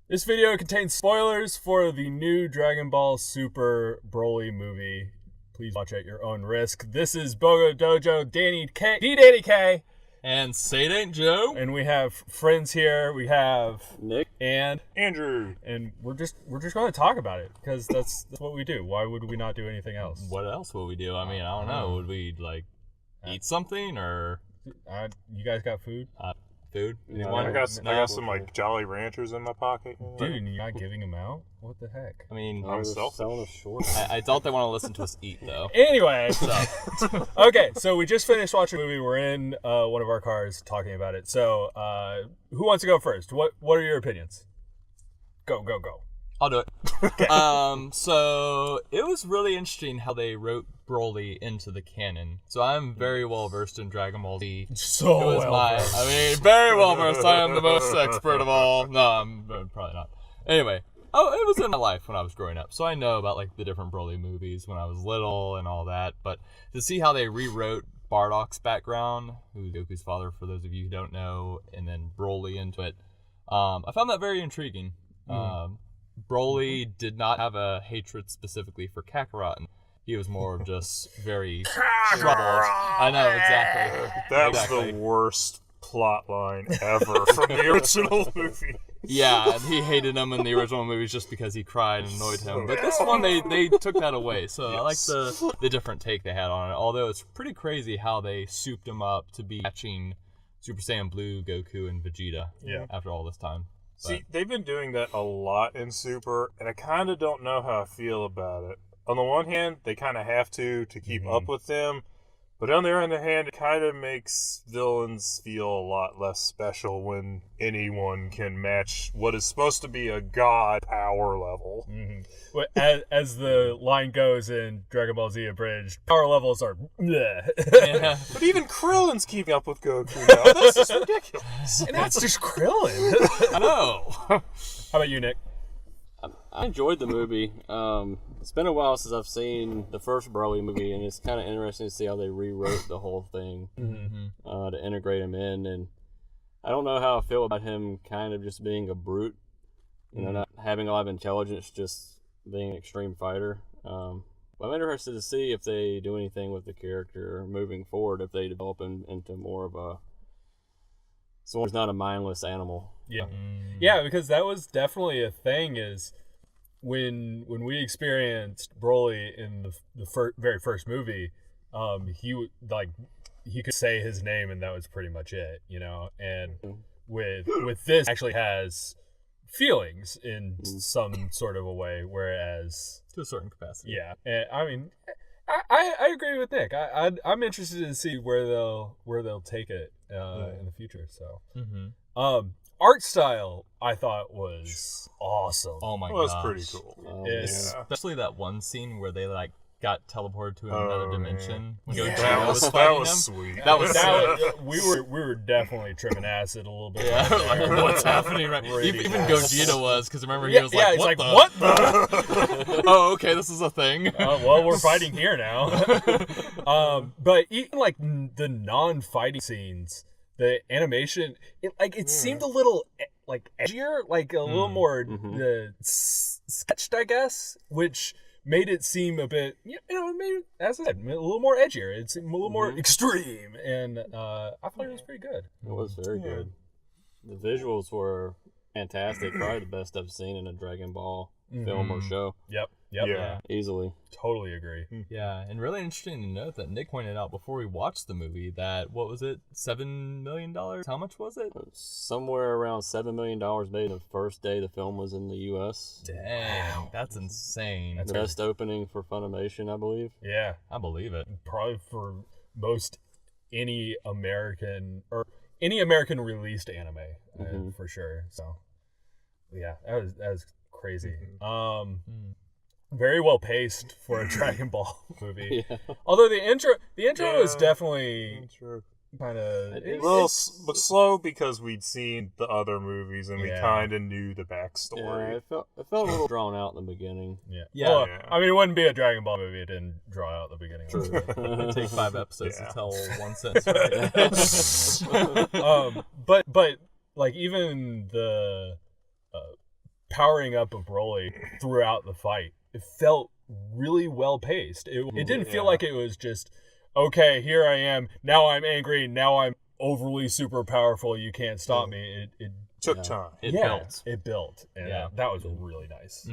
This video contains spoilers for the new Dragon Ball Super Broly movie. Please watch at your own risk. This is BOGO Dojo, Danny K. And Say It Ain't Joe. And we have friends here. We have Nick and Andrew. And we're just going to talk about it because that's what we do. Why would we not do anything else? What else would we do? I mean, I don't know. Would we eat something or? You guys got food? Food? Anyone? I got some Jolly Ranchers in my pocket. Dude, and you're not giving them out? What the heck? I mean, I'm selfish. selling us short. I doubt they want to listen to us eat though. Anyway, okay, so we just finished watching a movie. We're in one of our cars talking about it. So, who wants to go first? What are your opinions? Go. I'll do it. Okay. So it was really interesting how they wrote Broly into the canon. So I'm very well versed in Dragon Ball Z. Very well versed. I am the most expert of all. No, I'm probably not. Anyway, it was in my life when I was growing up, so I know about the different Broly movies when I was little and all that. But to see how they rewrote Bardock's background, who's Goku's father, for those of you who don't know, and then Broly into it, I found that very intriguing. Broly did not have a hatred specifically for Kakarot. He was more of just very troubled. I know, exactly. That's the worst plot line ever from the original movie. Yeah, and he hated him in the original movies just because he cried and annoyed him. But this one, they took that away. So I like the different take they had on it. Although it's pretty crazy how they souped him up to be matching Super Saiyan Blue, Goku, and Vegeta after all this time. See, they've been doing that a lot in Super, and I kind of don't know how I feel about it. On the one hand, they kind of have to keep up with them, but on the other hand, it kind of makes villains feel a lot less special when anyone can match what is supposed to be a god power level. Well, as the line goes in Dragon Ball Z Abridged, power levels are bleh. Yeah. But even Krillin's keeping up with Goku now. That's just ridiculous. And that's just Krillin. I know. How about you, Nick? I enjoyed the movie. It's been a while since I've seen the first Broly movie, and it's kind of interesting to see how they rewrote the whole thing to integrate him in. And I don't know how I feel about him kind of just being a brute, not having a lot of intelligence, just being an extreme fighter. But I'm interested to see if they do anything with the character moving forward, if they develop him into more of a someone who's not a mindless animal. Yeah, because that was definitely a thing. Is when we experienced Broly in the very first movie, he could say his name and that was pretty much it, And with this, actually has feelings in some sort of a way, whereas To a certain capacity. Yeah, and I mean, I agree with Nick. I'm interested to see where they'll take it in the future. So, art style I thought was awesome. Oh my god, Well, that's pretty cool. Especially that one scene where they got teleported to another dimension. When Gogeta That was fighting was him. sweet. That was we were definitely tripping acid a little bit. Yeah, what's happening right now? Even Gogeta was, because remember he was he's what what the? the? Oh, okay, this is a thing. Well, we're fighting here now. But even the non-fighting scenes, the animation, it seemed a little edgier, a little more sketched, I guess, which made it seem a bit, maybe, as I said, a little more edgier. It seemed a little more extreme, and I thought it was pretty good. It was very good. The visuals were fantastic. Probably the best I've seen in a Dragon Ball film or show. Yep. Yeah. Easily. Totally agree. Yeah, and really interesting to note that Nick pointed out before we watched the movie that, what was it, $7 million? How much was it? Somewhere around $7 million made the first day the film was in the U.S. Dang, that's insane. The best opening for Funimation, I believe. Yeah. I believe it. Probably for most any American released anime, for sure. So, yeah, that was crazy. Very well paced for a Dragon Ball movie. Although the intro is definitely kind of a little slow because we'd seen the other movies and we kind of knew the backstory. Yeah, it felt a little drawn out in the beginning. Well, I mean, it wouldn't be a Dragon Ball movie. It didn't draw out the beginning. It'd take 5 episodes to tell one sentence. Right? But even the powering up of Broly throughout the fight, it felt really well paced. It didn't feel like it was just, okay, here I am, now I'm angry, now I'm overly super powerful, you can't stop me. It took time. It built. It built. And that was really nice.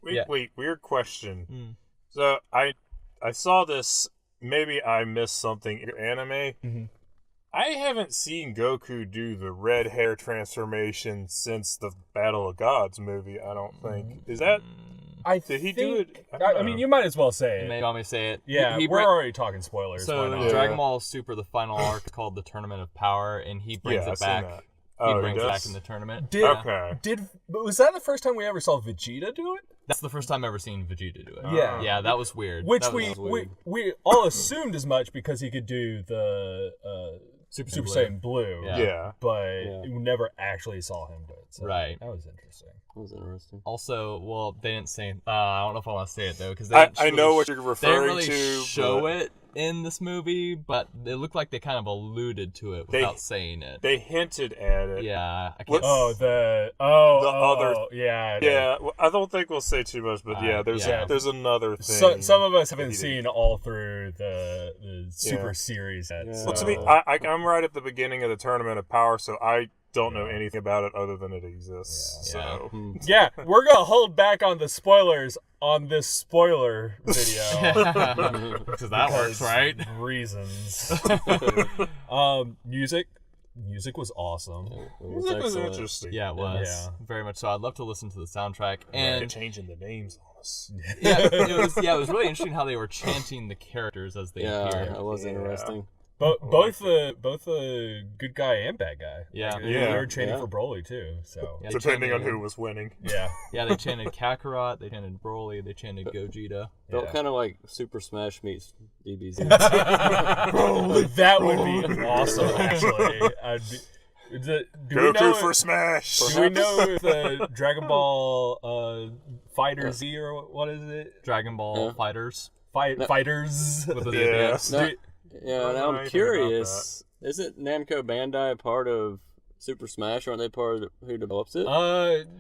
Wait, weird question. So I saw this, maybe I missed something in anime. I haven't seen Goku do the red hair transformation since the Battle of Gods movie, I don't think. Is that... Did he do it? I mean, you might as well say it. You want me to say it? Yeah, we're already talking spoilers. So Dragon Ball Super, the final arc is called the Tournament of Power, and he brings it back. He brings it back in the tournament. Was that the first time we ever saw Vegeta do it? That's the first time I've ever seen Vegeta do it. Yeah, that was weird. Which we all assumed as much because he could do the Super Saiyan Blue. But we never actually saw him do it. So right. That was interesting. Also, well, they didn't say. I don't know if I want to say it though, because I know what you're referring to. They didn't really show it in this movie, but it looked like they kind of alluded to it without saying it. They hinted at it. Yeah. The other. Yeah. Yeah. Well, I don't think we'll say too much, but there's another thing. So, some of us haven't seen all through the Super series yet. Well, to me, I'm right at the beginning of the Tournament of Power, so I don't know anything about it other than it exists. Yeah, we're gonna hold back on the spoilers on this spoiler video because that works, right? Reasons. Music was awesome. Music was interesting. Yeah, it was very much so. I'd love to listen to the soundtrack and changing the names on us. it was really interesting how they were chanting the characters as they appeared. That was interesting. Both the good guy and bad guy. Yeah. They were chanting for Broly too. So depending on who was winning. Yeah. They chanted Kakarot, they chanted Broly, they chanted Gogeta. Felt kind of like Super Smash meets DBZ. That would be awesome, actually. Goku for Smash. Do we know if the Dragon Ball Fighter Z or what is it? Dragon Ball Fighters. Fighters. Now I'm curious. Isn't Namco Bandai part of Super Smash? Aren't they part of who develops it?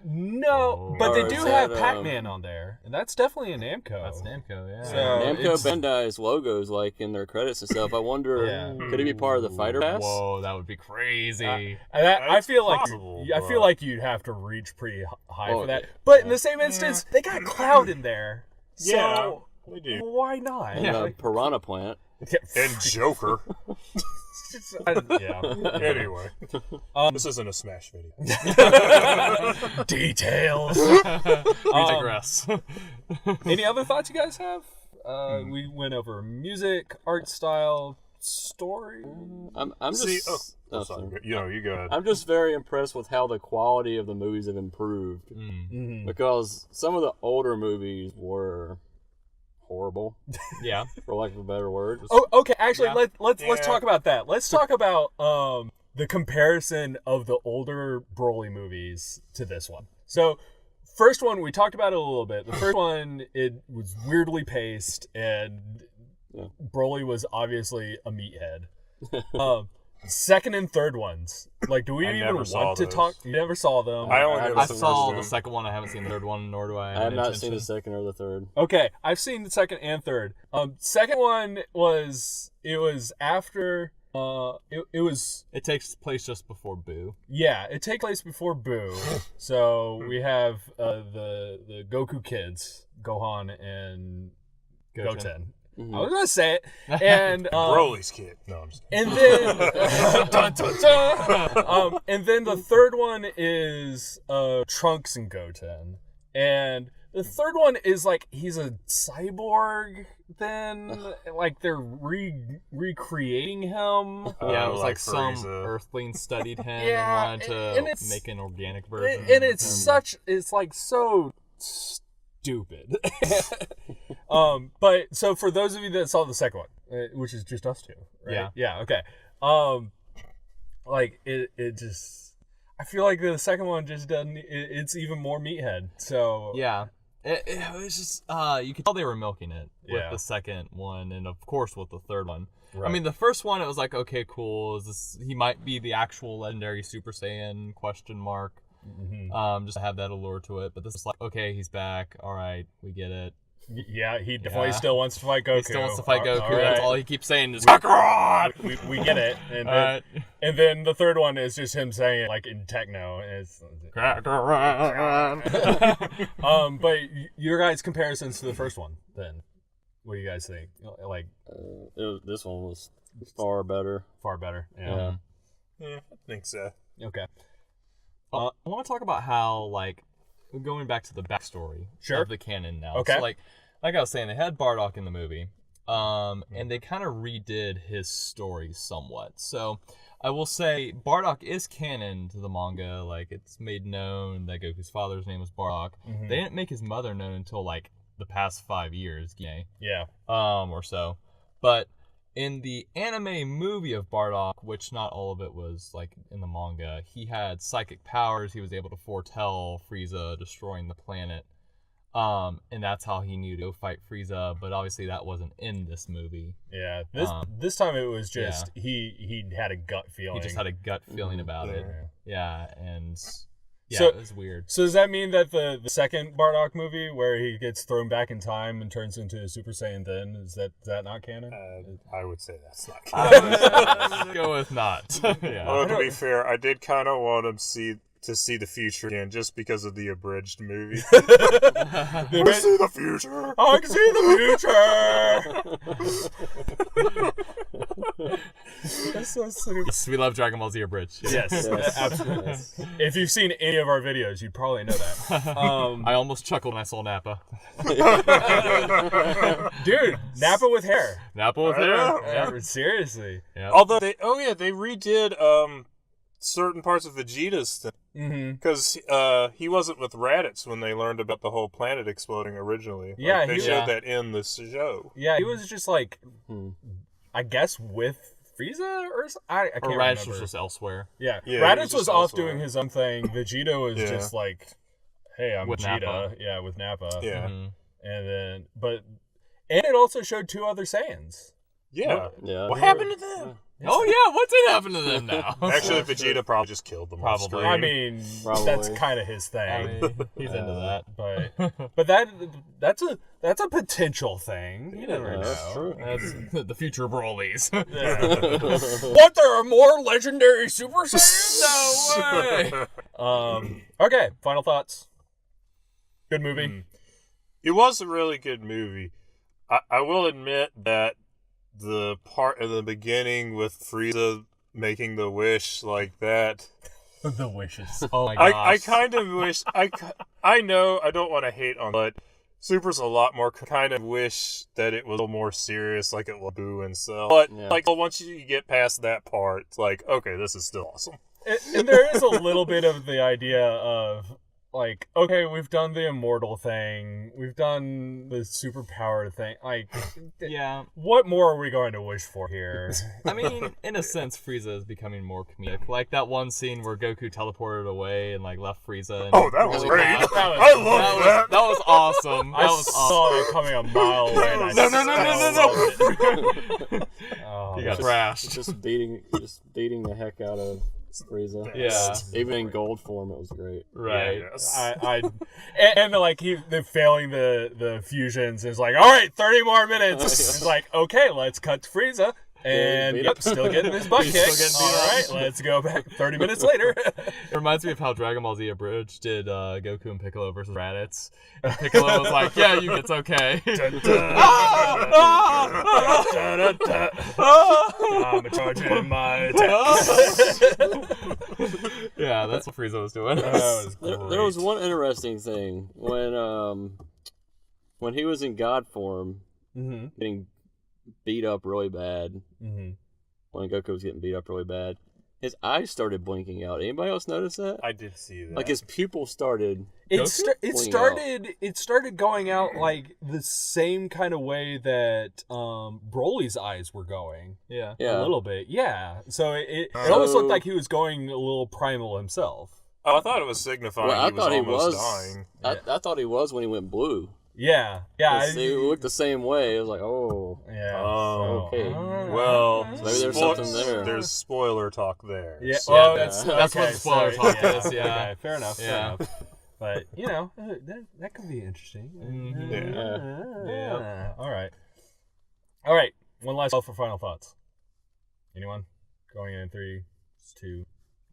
No, but they do have Pac-Man on there, and that's definitely a Namco. That's Namco, yeah. So Namco Bandai's logos, like in their credits and stuff. I wonder, could he be part of the Fighter Pass? Whoa, that would be crazy. I feel like you'd have to reach pretty high for that. But in the same instance, they got Cloud in there. So they do. Why not? And Piranha Plant. And Joker. Anyway, this isn't a Smash video. Details. We digress. Any other thoughts you guys have? We went over music, art style, story. I'm just. Sorry. You go ahead. I'm just very impressed with how the quality of the movies have improved, because some of the older movies were horrible. Yeah, for lack of a better word. Okay. Actually, let's talk about that. Let's talk about the comparison of the older Broly movies to this one. So, first one we talked about it a little bit. The first one, it was weirdly paced, and Broly was obviously a meathead. Second and third ones, like, do we even want to talk? You never saw them. I saw the second one. I haven't seen the third one, nor do I. I have not seen the second or the third. Okay, I've seen the second and third. Second one was after. It takes place just before Boo. Yeah, it takes place before Boo. So we have the Goku kids, Gohan and Goten. I was gonna say it, and Broly's kid. No, I'm just kidding. And then, and then the third one is Trunks and Goten, and the third one is like he's a cyborg. Then like they're recreating him. Yeah, it was like some Earthling studied him and wanted to make an organic version. And it's like so stupid. But so for those of you that saw the second one, which is just us two, right? Yeah, okay. Like it just, I feel like the second one just doesn't. It's even more meathead. So yeah, it was just you could tell they were milking it with the second one, and of course with the third one. Right. I mean, the first one it was like, okay, cool. He might be the actual legendary Super Saiyan ? just to have that allure to it. But this is like, okay, he's back. All right, we get it. Yeah, he definitely still wants to fight Goku. He still wants to fight Goku. All right. That's all he keeps saying is Kakarot! We get it. And then the third one is just him saying it like in techno. And it's Kakarot! But your guys' comparisons to the first one, then, what do you guys think? Like, this one was far better. Far better. Yeah. Yeah, I think so. Okay. I want to talk about how, like, going back to the backstory of the canon now. Okay. So, like I was saying, they had Bardock in the movie, and they kind of redid his story somewhat. So I will say Bardock is canon to the manga. Like, it's made known that Goku's father's name was Bardock. They didn't make his mother known until, like, the past 5 years, or so. But in the anime movie of Bardock, which not all of it was like in the manga, he had psychic powers. He was able to foretell Frieza destroying the planet. And that's how he knew to go fight Frieza, but obviously that wasn't in this movie. Yeah. This time it was just he had a gut feeling. He just had a gut feeling about it. Yeah, and so, it was weird. So does that mean that the second Bardock movie, where he gets thrown back in time and turns into Super Saiyan then, is that not canon? I would say that's not canon. Let's go with not. Yeah. Although, to be fair, I did kind of want him to see the future again, just because of the abridged movie. I see the future. I can see the future. That's so stupid. Yes, we love Dragon Ball Z Abridged. Yes, absolutely. Yes. If you've seen any of our videos, you probably know that. I almost chuckled when I saw Nappa. Dude, Nappa with hair. Nappa with hair? Yeah, seriously. Yeah. Although they redid certain parts of Vegeta's thing. Because he wasn't with Raditz when they learned about the whole planet exploding originally. Yeah, like, they showed that in the show. Yeah, he was just like, I guess with Frieza or I can't remember. Raditz was just elsewhere. Yeah, Yeah, Raditz he was was just off elsewhere. doing his own thing. Vegeta was just like, hey, I'm With Vegeta. Nappa. Yeah, with Nappa. Yeah. And it also showed two other Saiyans. Yeah. Yeah. What happened to them? Oh yeah, what did happen to them now? Actually, Vegeta probably just killed them. off Probably. screen. I mean, Probably. that's kind of his thing. I mean, he's into that. But that's a potential thing. You never know. That's true. That's the future Broly's. What? There are more legendary Super Saiyans? No way! Okay. Final thoughts. Good movie. It was a really good movie. I will admit that the part in the beginning with Frieza making the wish like that, The wishes. Oh my gosh. I kind of wish I know I don't want to hate on, but Super's a lot more kind of wish that it was a little more serious, like it was Boo and Cell. But like once you get past that part, it's like, okay, this is still awesome. And there is a little bit of the idea of, like, okay, we've done the immortal thing, we've done the superpower thing, like, Yeah. what more are we going to wish for here? I mean, in a sense, Frieza is becoming more comedic. Like that one scene where Goku teleported away and like left Frieza. And Oh, that was really great. laughed. I love that. That was awesome. That I was saw awesome. it coming a mile away. And I No. Oh, You got that's- thrashed. Just beating the heck out of Frieza. Yeah. Even in gold form, it was great. Right. Yeah, yes. and like they're failing the fusions. It's like, all right, 30 more minutes. It's like, okay, let's cut to Frieza. And beat yep, up. still getting his butt He's kicked. still getting All beat right, up. let's go back 30 minutes later. It reminds me of how Dragon Ball Z Abridged did Goku and Piccolo versus Raditz. And Piccolo was like, yeah, it's okay. I'm charging my attack. Yeah, that's what Frieza was doing. That was There was great. one interesting thing when he was in God form, getting beat up really bad. When Goku was getting beat up really bad, his eyes started blinking out. Anybody else notice that? I did see that. Like his pupils started. It Blinking started going out like the same kind of way that Broly's eyes were going. Yeah. Yeah. A little bit, yeah. So it almost looked like he was going a little primal himself. Oh, I thought it was signifying Well, I he was thought he almost was. dying. I thought he was when he went blue. Yeah. They look the same way. It was like, oh. Yeah. Oh, okay. Well, So maybe there's something there. There's spoiler talk there. Yeah. So. Well, that's okay, what the spoiler so, talk is. Yeah. Okay, fair enough. Yeah. Fair enough. But that could be interesting. Yeah. All right. One last call for final thoughts. Anyone? Going in 3, 2.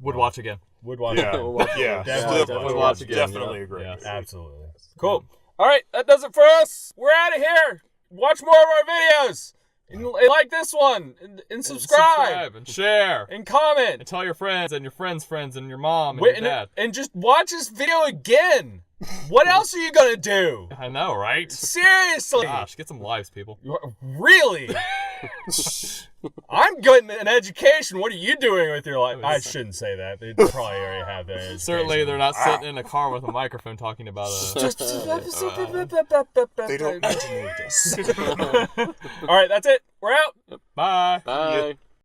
Would watch again. Would watch. Yeah. Again. Yeah. Definitely. Would watch again. Definitely agree. Yeah. Absolutely. Cool. All right, that does it for us. We're out of here. Watch more of our videos. And like this one. And subscribe. And share. And comment. And tell your friends and your friends' friends and your mom and your dad. And just watch this video again. What else are you going to do? I know, right? Seriously. Gosh, get some lives, people. Really? I'm getting an education. What are you doing with your life? I shouldn't say that. They probably already have that education. Certainly, they're not sitting in a car with a microphone talking about They don't need to know this. All right, that's it. We're out. Bye. Bye.